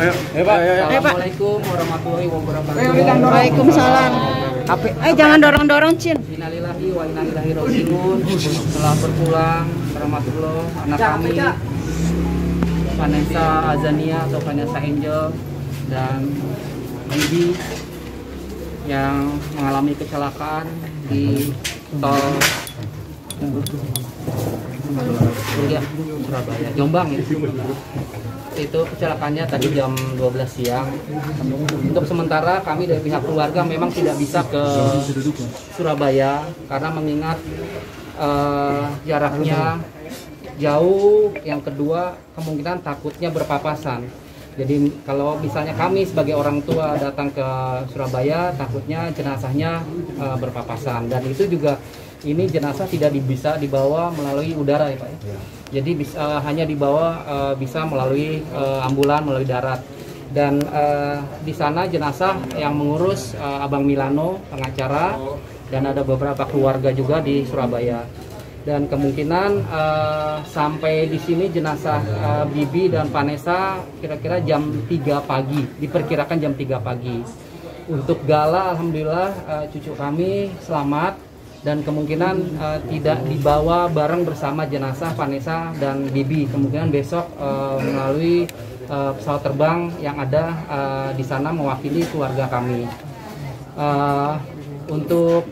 Ayo. Assalamualaikum warahmatullahi wabarakatuh. Waalaikumsalam. Jangan dorong-dorong, Cin. Innalillahi wa inna ilaihi raji'un. Setelah berpulang rahmatullah anak kami Vanessa Azania atau Vanessa Angel dan Bibi yang mengalami kecelakaan di tol Surabaya, Jombang ya. Itu kecelakaannya tadi jam 12 siang. Untuk sementara kami dari pihak keluarga memang tidak bisa ke Surabaya karena mengingat jaraknya jauh, yang kedua kemungkinan takutnya berpapasan. Jadi kalau misalnya kami sebagai orang tua datang ke Surabaya, takutnya jenazahnya berpapasan, dan itu juga ini jenazah tidak bisa dibawa melalui udara ya Pak ya. Jadi hanya dibawa bisa melalui ambulan, melalui darat. Dan di sana jenazah yang mengurus Abang Milano, pengacara, dan ada beberapa keluarga juga di Surabaya. Dan kemungkinan sampai di sini jenazah Bibi dan Vanessa kira-kira jam 3 pagi, diperkirakan jam 3 pagi. Untuk gala alhamdulillah cucu kami selamat, dan kemungkinan tidak dibawa bareng bersama jenazah Vanessa dan Bibi. Kemungkinan besok melalui pesawat terbang yang ada di sana mewakili keluarga kami. Untuk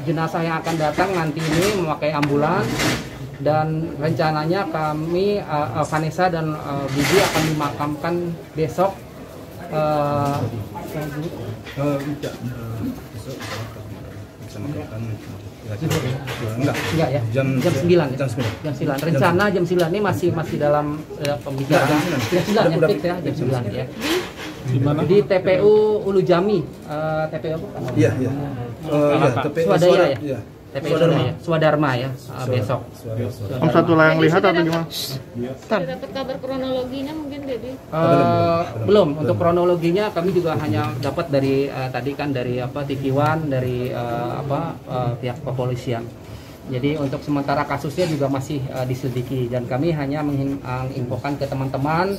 jenazah yang akan datang nanti ini memakai ambulans, dan rencananya kami Vanessa dan Bibi akan dimakamkan besok. Enggak ya, jam 9 ya? Jam 9. Rencana jam 9 ini masih dalam pembicaraan. Jam 9 ya, fix ya, jam 9 ya. Di TPU Ulu Jami. TPU apa? Iya. Swadaya ya? TPU Swadharma ya, besok. Om satu layang lihat atau gimana? Sudah dapat kabar kronologinya mungkin, Dedi? Belum. Untuk kronologinya kami juga hanya dapat dari tadi kan dari TV One, dari pihak kepolisian. Jadi untuk sementara kasusnya juga masih diselidiki, dan kami hanya menginfokan ke teman-teman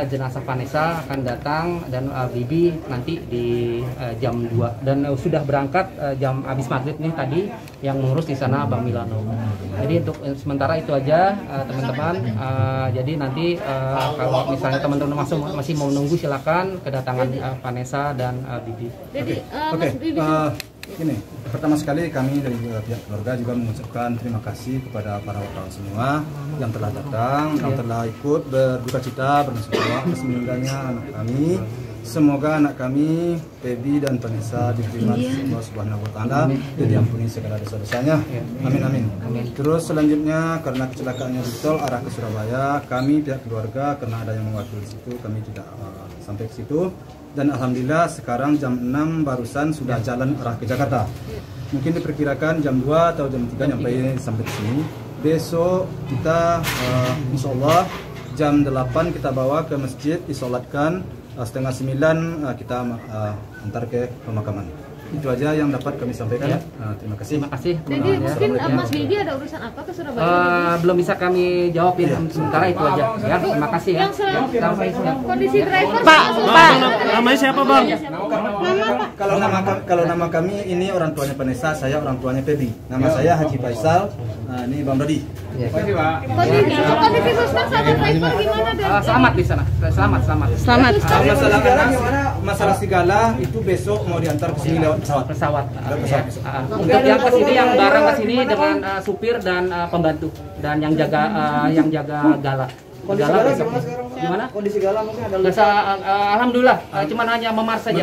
jenazah Vanessa akan datang dan Bibi nanti di jam 2, dan sudah berangkat jam habis maghrib nih tadi yang mengurus di sana Bang Milano. Jadi untuk sementara itu aja teman-teman. Jadi nanti kalau misalnya teman-teman masih mau menunggu, silakan kedatangan Vanessa dan Bibi. Oke. Ini pertama sekali kami dari pihak keluarga juga mengucapkan terima kasih kepada para wartawan semua yang telah datang, yang telah ikut berduka cita bersama atas meninggalnya anak kami. Semoga anak kami, Pebi dan Vanessa, diterima Allah Subhanahu wa Ta'ala dan diampuni segala dosa-dosanya. Amin. Terus selanjutnya, karena kecelakaannya di tol arah ke Surabaya, kami pihak keluarga karena ada yang mewakili situ, kami tidak sampai ke situ. Dan alhamdulillah sekarang jam 6 barusan sudah jalan arah ke Jakarta. Mungkin diperkirakan jam 2 atau jam 3 sampai di sini. Besok kita insya Allah jam 8 kita bawa ke masjid, disolatkan, setengah 9 kita antar ke pemakaman. Itu aja yang dapat kami sampaikan. Ya. Terima kasih. Jadi mungkin Mas Bibi ada urusan apa ke Surabaya? Belum bisa kami jawab ya, sementara itu aja. Ya, terima kasih ya. Kondisi driver Pak. Namanya siapa Bang? Kalau nama kami ini orang tuanya Vanessa, saya orang tuanya Pebi. Nama saya Haji Faisal. Ini Bang Dodi. Kondisi suspek sama driver gimana? Selamat di sana. Selamat. Masalah segala itu besok mau diantar ke sini lewat pesawat. Untuk yang ke sini, yang bareng ke sini dengan supir dan pembantu dan yang jaga gala. Gala besok. Gimana? Kondisi gala mungkin ada alhamdulillah, cuman hanya memar saja.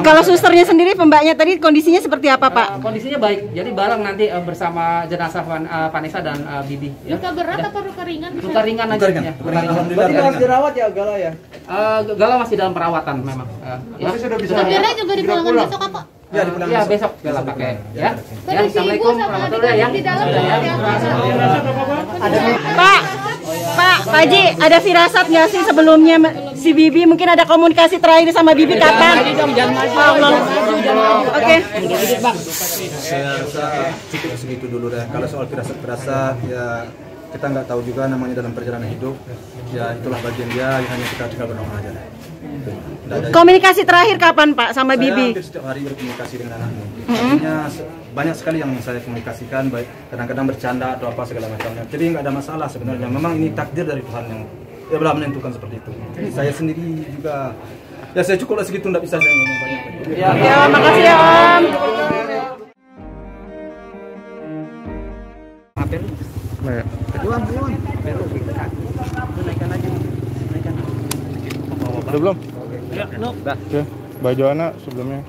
Kalau susternya sendiri, pembaknya tadi kondisinya seperti apa, Pak? Kondisinya baik. Jadi bareng nanti bersama jenazah Vanessa dan Bibi. Luka berat apa luka ringan? Luka ringan aja. Berarti harus dirawat ya gala ya? Gala masih dalam perawatan memang. Sudah bisa. Supirnya juga dipulangkan besok apa? Ya besok gala pakai. Ya. Assalamualaikum warahmatullahi wabarakatuh. Pak Haji, ada firasat nggak sih sebelumnya si Bibi mungkin ada komunikasi terakhir sama Bibi kapan? Oke. Saya rasa cukup segitu dulu deh. Kalau soal firasat ya kita nggak tahu juga namanya dalam perjalanan hidup. Ya itulah bagian dia, hanya kita tinggal berdoa aja. Komunikasi terakhir kapan Pak sama Saya Bibi? hampir setiap hari berkomunikasi dengan anaknya. Artinya banyak sekali yang saya komunikasikan, baik kadang-kadang bercanda atau apa segala macamnya. Jadi nggak ada masalah sebenarnya. Memang ini takdir dari Tuhan yang telah menentukan seperti itu. Saya sendiri juga, ya saya cukuplah segitu, nggak bisa saya ngomong banyak. Ya, makasih ya Om. Nah, udah belum? Oke, Mbak Joana sebelumnya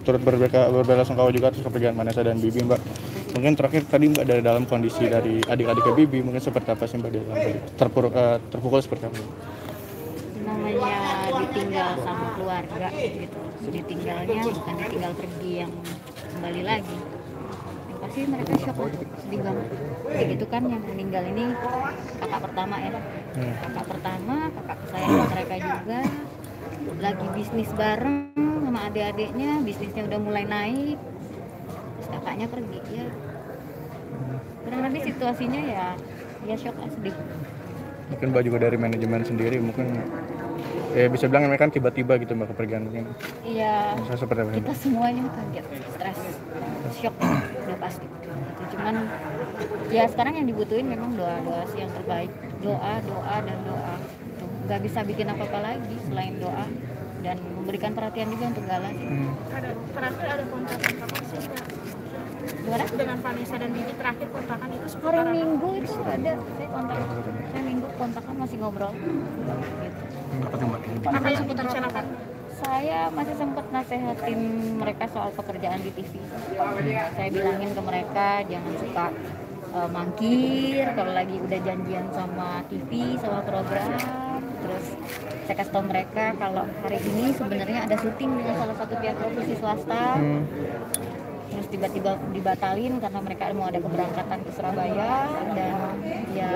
turut berbela-sungkawa juga atas kepergian Vanessa dan Bibi, Mbak. Mungkin terakhir tadi Mbak dari dalam kondisi dari adik-adiknya Bibi, mungkin seperti apa sih Mbak di dalam terpukul seperti apa? Namanya ditinggal sama keluarga gitu, ditinggalnya bukan ditinggal pergi yang kembali lagi. Yang pasti mereka shock lah, sedih banget. Begitu kan yang meninggal ini kakak pertama ya, kakak pertama, kakak kesayangan mereka juga, lagi bisnis bareng sama adik-adiknya, bisnisnya udah mulai naik, terus kakaknya pergi ya. Kadang-kadang situasinya ya shock lah, sedih. Mungkin Mbak juga dari manajemen sendiri mungkin bisa bilang mereka kan tiba-tiba gitu Mbak kepergian mungkin. Iya. Seperti apa? Kita semuanya kaget, stres, shock udah pasti. Gitu. Cuman ya sekarang yang dibutuhin memang doa sih yang terbaik, doa dan doa. Gitu. Gak bisa bikin apa-apa lagi selain doa dan memberikan perhatian juga untuk Gala. Terakhir ada kontakan kapan sih? Gimana? Dengan Vanessa dan Bibi terakhir kontakan itu Hari Minggu itu ada saya kontak. Saya Minggu kontakan masih ngobrol. Gitu. apa yang seputar silakan? Saya masih sempat nasehatin mereka soal pekerjaan di TV. Saya bilangin ke mereka jangan suka mangkir kalau lagi udah janjian sama TV, sama program. Terus saya kasih tahu mereka kalau hari ini sebenarnya ada syuting dengan salah satu pihak televisi swasta. Terus tiba-tiba dibatalin karena mereka mau ada keberangkatan ke Surabaya dan ya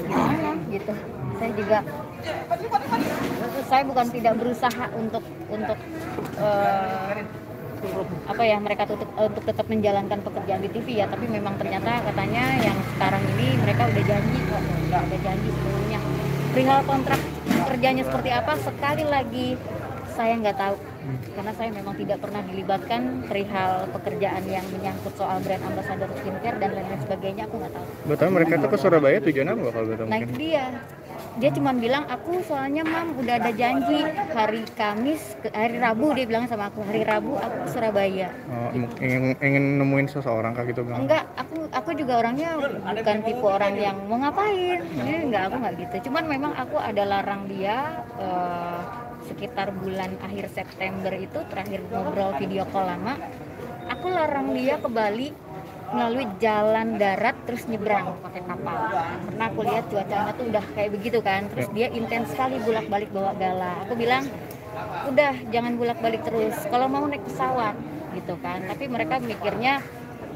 gimana gitu. Saya juga bukan tidak berusaha untuk mereka untuk tetap menjalankan pekerjaan di TV ya, tapi memang ternyata katanya yang sekarang ini mereka udah janji kok, udah janji sebelumnya. Perihal kontrak kerjanya seperti apa sekali lagi saya nggak tahu karena saya memang tidak pernah dilibatkan perihal pekerjaan yang menyangkut soal brand ambassador skincare dan lain-lain sebagainya, aku nggak tahu. Betul mereka tuh ke Surabaya tujuannya apa kalau betul? Nah itu dia cuma bilang aku soalnya mam udah ada janji hari Rabu, dia bilang sama aku hari Rabu aku ke Surabaya. Ingin nemuin seseorang kah gitu bang? Enggak, aku juga orangnya bukan tipe orang yang mau ngapain. Aku nggak gitu. Cuman memang aku ada larang dia sekitar bulan akhir September itu terakhir ngobrol video call lama. Aku larang dia ke Bali melalui jalan darat terus nyebrang pakai kapal karena aku lihat cuacanya tuh udah kayak begitu kan, terus dia intens sekali bolak-balik bawa Gala. Aku bilang udah jangan bolak-balik terus, kalau mau naik pesawat gitu kan, tapi mereka mikirnya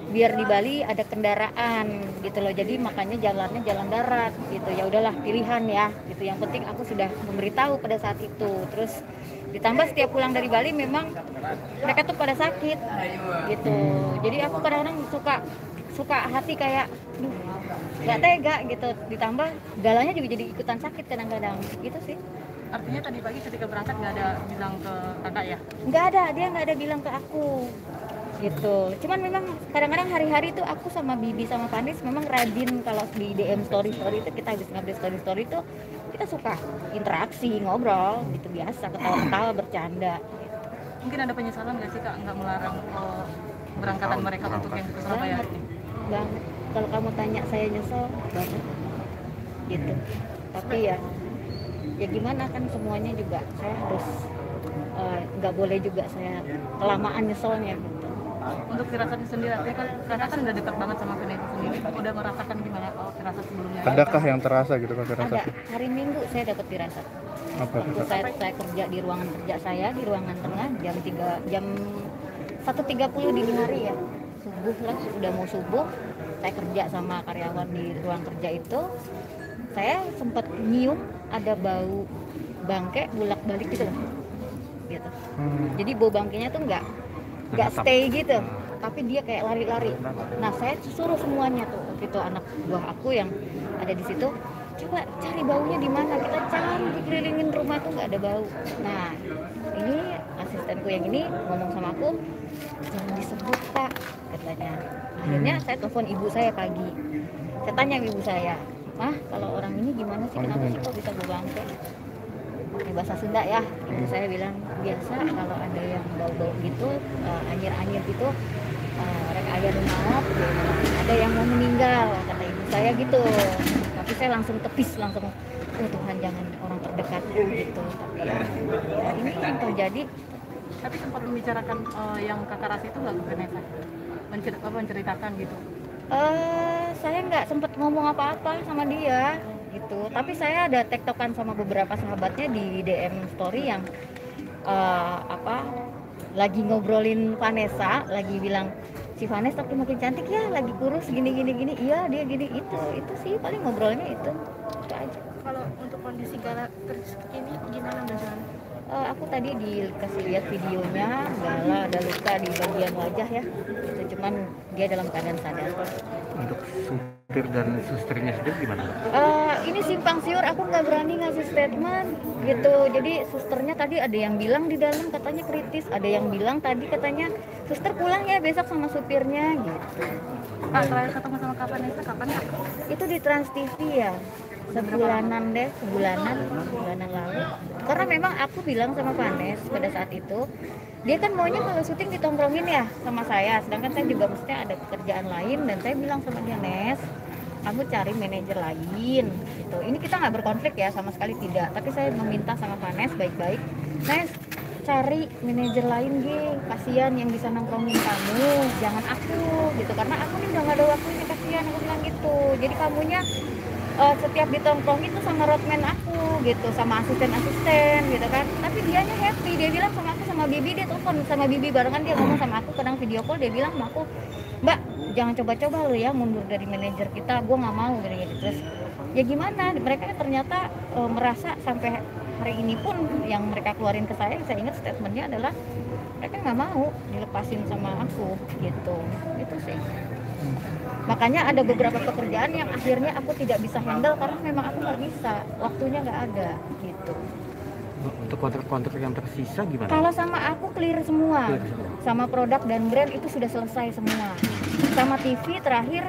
biar di Bali ada kendaraan gitu loh, jadi makanya jalannya jalan darat gitu. Ya udahlah pilihan ya gitu, yang penting aku sudah memberitahu pada saat itu. Terus ditambah setiap pulang dari Bali memang mereka tuh pada sakit gitu, jadi aku kadang-kadang suka hati kayak nggak tega gitu, ditambah Galanya juga jadi ikutan sakit kadang-kadang gitu sih. Artinya tadi pagi ketika berangkat nggak ada bilang ke kakak ya? Nggak ada, dia nggak ada bilang ke aku gitu. Cuman memang kadang-kadang hari-hari itu aku sama Bibi sama Panis memang rajin kalau di DM story itu kita habis ngupdate story itu kita suka interaksi, ngobrol gitu biasa, ketawa-ketawa, bercanda gitu. Mungkin ada penyesalan nggak sih kak nggak melarang berangkatan mereka untuk yang ke Surabaya? Banget. Kalau kamu tanya saya nyesel banget gitu. Tapi ya gimana kan semuanya juga saya harus nggak boleh juga saya kelamaan nyeselnya gitu. Untuk firasatnya sendiri, kan kakak kan udah dekat banget sama Vanessa sendiri, udah merasakan gimana firasat sebelumnya? Adakah yang terasa gitu kan firasat? Ada, hari Minggu saya dapat firasat. Waktu saya kerja di ruangan kerja saya di ruangan tengah jam 1.30 dini hari ya, subuh lah, udah mau subuh, saya kerja sama karyawan di ruang kerja itu, saya sempat nyium ada bau bangke bolak-balik gitu loh, gitu. Jadi bau bangkenya tuh nggak stay gitu, tapi dia kayak lari-lari. Nah saya suruh semuanya tuh, waktu itu anak buah aku yang ada di situ, coba cari baunya di mana. Kita cari dikelilingin rumah tuh nggak ada bau. Nah ini asistenku yang ini ngomong sama aku, jangan disebut Pak, katanya. Akhirnya saya telepon ibu saya pagi. Saya tanya ibu saya, Mah kalau orang ini gimana sih, kenapa sih kok bisa berbangke? Ini bahasa Sunda ya. Ibu saya bilang biasa kalau ada yang bau-bau gitu, anyir-anyir gitu, rek aya nu maot, ada yang mau meninggal, kata ibu saya gitu. Tapi saya langsung tepis, langsung, oh Tuhan jangan orang terdekatku gitu. Tapi ya ini yang terjadi. Tapi sempat membicarakan yang kakak Ras itu nggak ke Vanessa? Menceritakan gitu? Saya nggak sempet ngomong apa-apa sama dia gitu. Tapi saya ada tektokan sama beberapa sahabatnya di DM story yang lagi ngobrolin Vanessa, lagi bilang si Vanessa tapi makin cantik ya, lagi kurus gini, iya dia gini, itu sih paling ngobrolnya itu aja. Kalau untuk kondisi Gala terkini gimana Mbak Johan? Aku tadi dikasih lihat videonya, Gala ada luka di bagian wajah ya, itu cuman dia dalam keadaan sadar. Untuk supir dan susternya sendiri gimana? Ini simpang siur, aku nggak berani ngasih statement gitu. Jadi susternya tadi ada yang bilang di dalam katanya kritis, ada yang bilang tadi katanya suster pulang ya besok sama supirnya gitu. Pak, terakhir ketemu sama Kak Vanessa kapan ya? Itu di Trans TV ya, sebulanan lalu. Karena memang aku bilang sama Vanes pada saat itu, dia kan maunya kalau syuting ditongkrongin ya sama saya, sedangkan saya juga mestinya ada pekerjaan lain. Dan saya bilang sama dia, Nes, kamu cari manajer lain gitu. Ini kita nggak berkonflik ya, sama sekali tidak, tapi saya meminta sama Vanes baik-baik, Nes cari manajer lain kasihan yang bisa nongkrongin kamu, jangan aku gitu, karena aku nih udah nggak ada waktunya, kasihan, aku bilang gitu. Jadi kamunya setiap ditongkrongin tuh sama roadman aku gitu, sama asisten gitu kan. Tapi dianya happy, dia bilang sama aku, sama Bibi, dia telepon sama Bibi barengan, dia ngomong sama aku, kadang video call, dia bilang sama aku, Mbak jangan coba-coba lo ya mundur dari manajer kita, gue nggak mau gitu. Terus ya gimana, mereka ternyata merasa sampai hari ini pun yang mereka keluarin ke saya ingat statementnya adalah mereka nggak mau dilepasin sama aku gitu. Itu sih. Makanya ada beberapa pekerjaan yang akhirnya aku tidak bisa handle karena memang aku nggak bisa, waktunya nggak ada gitu. Untuk kontrak-kontrak yang tersisa gimana? Kalau sama aku clear semua, sama produk dan brand itu sudah selesai semua. Sama TV terakhir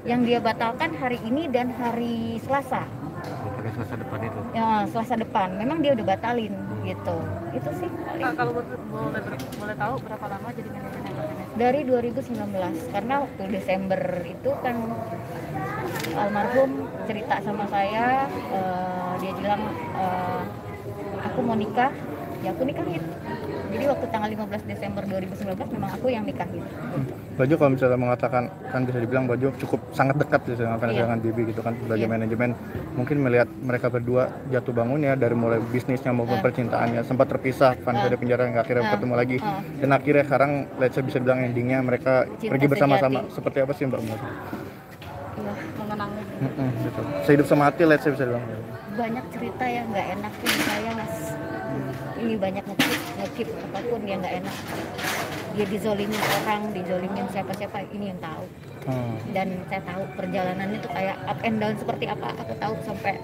yang dia batalkan hari ini dan hari Selasa. Pakai Selasa depan itu? Ya, Selasa depan. Memang dia udah batalin gitu. Itu sih. Kalau boleh tahu berapa lama jadi manajernya Vanessa? Dari 2019, karena waktu Desember itu kan almarhum cerita sama saya, dia bilang aku mau nikah, ya aku nikahin. Jadi waktu tanggal 15 Desember 2019 memang aku yang nikahin. Baju kalau misalnya mengatakan, kan bisa dibilang Baju cukup sangat dekat gitu dengan Bibi gitu kan sebagai manajemen, mungkin melihat mereka berdua jatuh bangun ya, dari mulai bisnisnya maupun percintaannya sempat terpisah, Vanessa di penjara nggak akhirnya ketemu lagi, dan akhirnya sekarang let's say bisa bilang endingnya mereka Cinta pergi bersama-sama. sejati. Seperti apa sih Mbak? Iya. Mengenang Gitu. Sehidup sama mati let's say bisa bilang. Banyak cerita yang nggak enak di saya, Mas. Ini banyak ngekip apapun yang nggak enak. Dia dizolimin orang, dizolimin siapa-siapa, ini yang tahu. Dan saya tahu perjalanannya tuh kayak up and down seperti apa. Aku tahu sampai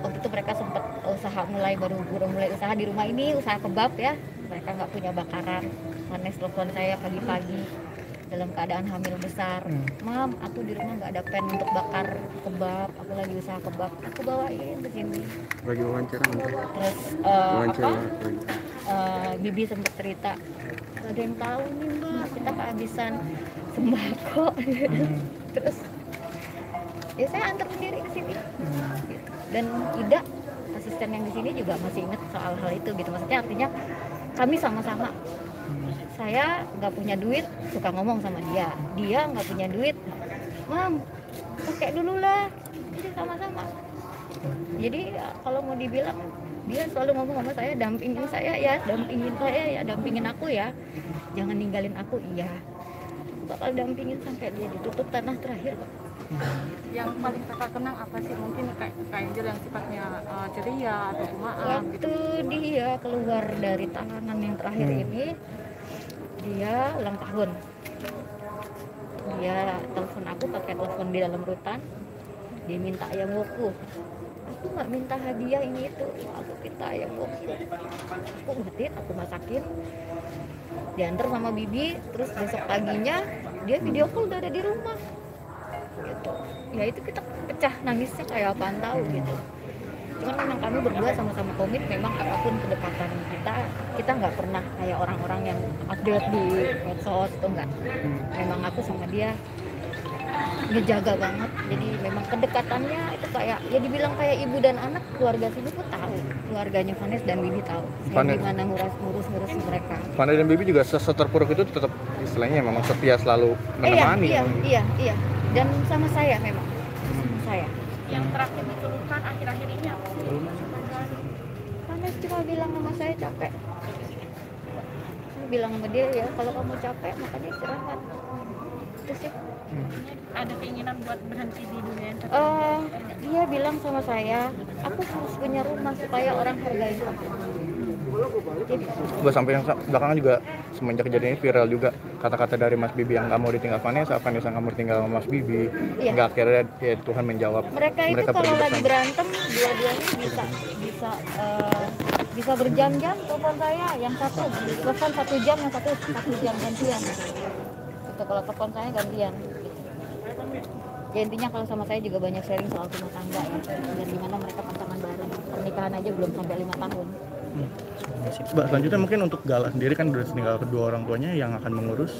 waktu itu mereka sempat baru mulai usaha di rumah ini, usaha kebab ya. Mereka nggak punya bakaran. Vanes telepon saya pagi-pagi dalam keadaan hamil besar. Mam, aku di rumah nggak ada pen untuk bakar kebab. Aku lagi usaha kebab. Aku bawain ke sini. Lagi wawancara nanti. Terus Bibi sempat cerita, ada yang tahu nih Mbak, kita kehabisan sembako. Terus ya saya antar sendiri ke sini. Dan Ida, asisten yang di sini juga masih ingat soal hal itu gitu. Maksudnya artinya kami sama-sama. Saya nggak punya duit, suka ngomong sama dia. Dia nggak punya duit, Mam, pakai dulu lah. Jadi sama-sama. Jadi kalau mau dibilang, dia selalu ngomong sama saya, dampingin saya ya, dampingin aku ya. Jangan ninggalin aku, iya. Bakal dampingin sampai dia ditutup tanah terakhir kok. yang paling kakak kenang apa sih? Mungkin kayak Angel yang sifatnya ceria atau pemaaf Waktu gitu. dia keluar dari tahanan yang terakhir ini, dia ulang tahun. Dia telepon aku pakai telepon di dalam rutan, dia minta ayam woku. Aku nggak minta hadiah ini itu, aku minta ayam woku. Aku buatin, aku masakin, diantar sama bibi. Terus besok paginya dia video call udah ada di rumah gitu. Ya itu kita pecah nangisnya kayak apaan tahu gitu. Cuman memang kami berdua sama-sama komit, memang apapun kedekatan kita nggak pernah kayak orang-orang yang update di medsos itu enggak. Memang aku sama dia ngejaga banget, jadi memang kedekatannya itu kayak ya dibilang kayak ibu dan anak. Keluarga sini pun tahu, keluarganya Vanes dan Bibi tahu saya gimana ngurus mereka. Vanes dan Bibi juga seterpuruk itu tetap istilahnya memang setia selalu menemani. Iya. Dan sama saya memang, sama saya. Yang terakhir dikeluhkan akhir-akhir ini apa? Vanes cuma bilang sama saya capek. Saya bilang sama dia, ya kalau kamu capek makanya istirahat. Itu sih. Ada keinginan buat berhenti di dunia entertainment? Dia bilang sama saya, aku harus punya rumah supaya orang hargain aku. Gue sampai yang belakangan juga semenjak kejadian ini viral juga kata-kata dari Mas Bibi yang nggak mau ditinggal Vanessa yang nggak mau ditinggal sama Mas Bibi. Iya. Nggak, akhirnya ya Tuhan menjawab. Mereka itu kalau lagi berantem dua-duanya bisa berjam-jam telepon saya, yang satu telepon 1 jam, yang satu jam gantian. Itu kalau telepon saya gantian. Ya intinya kalau sama saya juga banyak sharing soal rumah tangga ya, dan gimana mereka pasangan baru, pernikahan aja belum sampai 5 tahun. Mbak, selanjutnya mungkin untuk Gala sendiri kan udah tinggal kedua orang tuanya yang akan mengurus,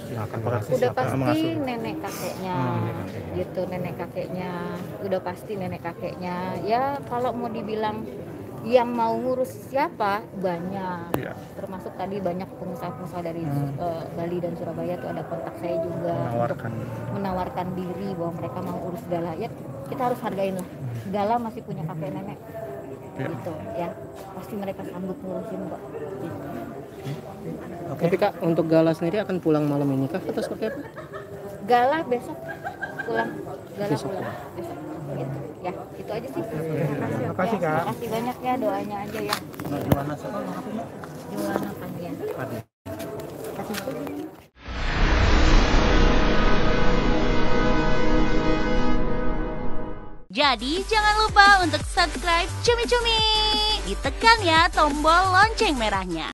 Udah pasti nenek kakeknya, gitu, nenek kakeknya, udah pasti nenek kakeknya. Ya kalau mau dibilang yang mau ngurus siapa banyak, termasuk tadi banyak pengusaha-pengusaha dari Bali dan Surabaya tuh ada kontak saya juga untuk menawarkan diri bahwa mereka mau urus Gala. Ya kita harus hargain lah, Gala masih punya kakek nenek gitu ya, pasti mereka sanggup ngurusin kok gitu. Tapi Kak, untuk Gala sendiri akan pulang malam ini kah atau seperti apa? Gala besok pulang, Gala pulang besok gitu ya, itu aja sih. Terima kasih Kak. Terima kasih banyak ya, doanya aja ya. Juana siapa? Juana Pandian. Jadi jangan lupa untuk subscribe Cumi Cumi. Ditekan ya tombol lonceng merahnya.